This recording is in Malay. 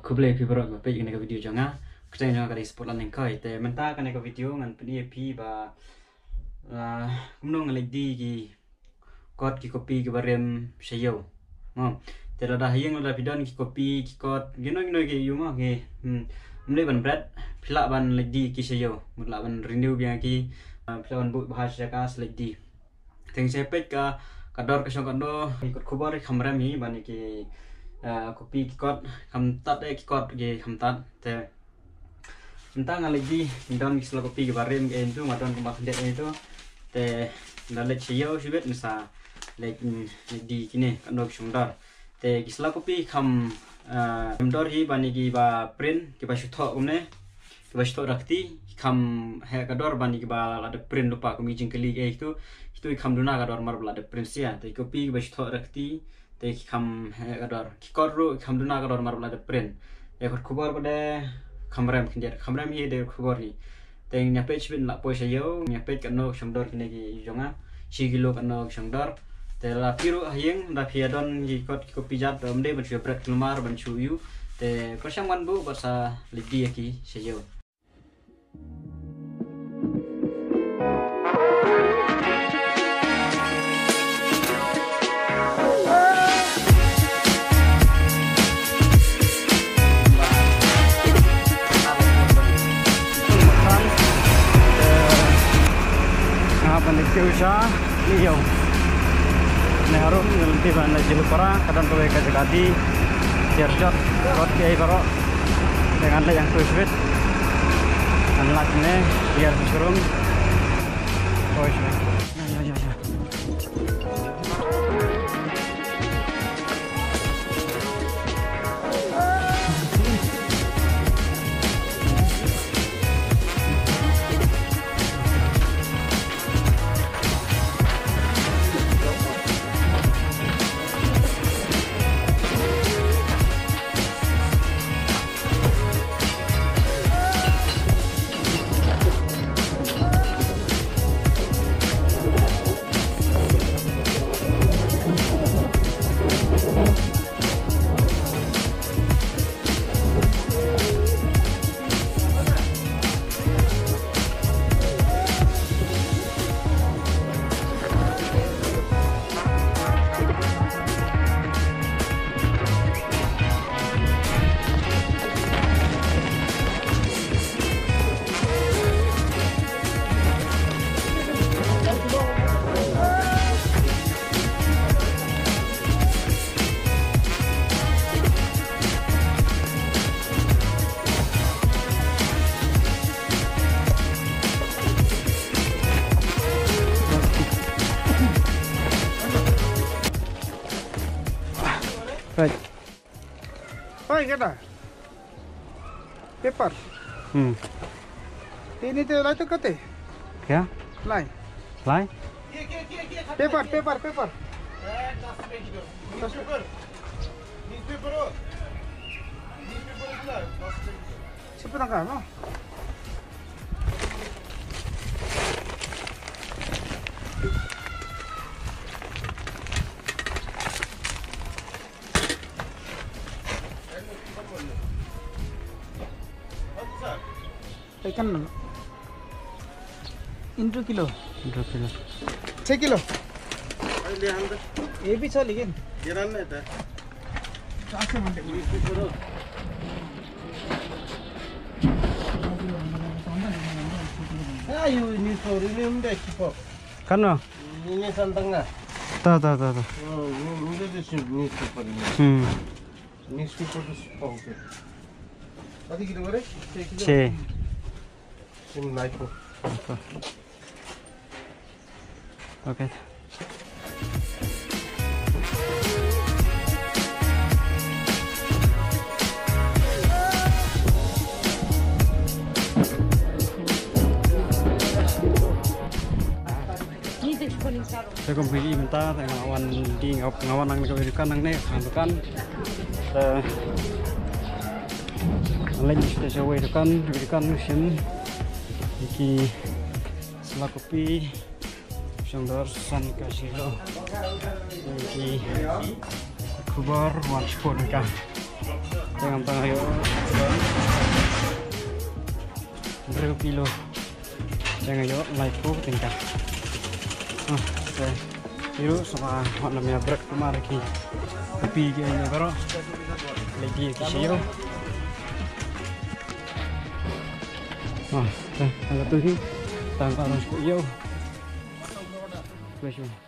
Kublai pibrok ba page neka video janga kita janga kali sport lan kai te menta kan neka video ngan pni pi ba kumno ngalek di ki kot ki kopi ki barem sayo mo te la dah yeng la bidon ki kopi ki kot gino ki yuma ki mle ban bread phila ban lek di ki sayo mutla ban renew biang ki phila ban bu bahasa ka lek di teng sepet ka kador ka songkando ikut kubar kamera mi ban ki kopi kikot kamtat kikot ge kamtat te entang lagi ndon kisla kopi ge barem ge itu madon kemak det itu te dalet siyo sibet misa lek di kini kanok sundar te kisla kopi kam dor hi bani gi ba print ki ba shutho umne ki ba shutho rakti kam he kador bani gi ba la de print lupa ko mi jingkeli ge itu kam duna kador mar bla de print sia te kopi gi ba shutho rakti te kam kador kikor ru kam duna kador mar bla de print e khot khubor bade kamram kinjer kamram hi de khubor hi te nya page bin la poisa yo nya page kanok songdor kine gi jonga 6 kilo kanok songdor te la piru hayeng da piadon gi kot kopi jat domde ban febret kelmar ban chuyu te kosang wan bu basa lidi ki sayo Usha liyo neharum ngelti bana jilupara kadang tuwe kajagati tiarjot kot kiai baro dengan le yang tuiswit anlat ne biar surum oh ya Right. Oi, kata. Paper. Ini tu lai tu kate. क्या Lai. लाई Paper. Siapa nak kau? Ikan into kilo 6 किलो ये भी चल लेकिन Kano? Ini santangnya. Ta. Ini newspaper ini. Newspaper itu oke. Tadi kita boleh? Che. Ini naik kok. Okay. Saya kembali minta ngawan di ngawan nang kewirukan nang ne kantukan lain sudah saya kewirukan musim iki selah kopi sangdar san kasilo iki kubar wan spon ka Jangan pangayo. Berapa kilo? Jangan yo live po tingkat. Okay. Iru sama hot namanya break kemarin ki. Tapi kayaknya baru lagi kisio. Agak tuh sih. Tangkap harus yo. Besok.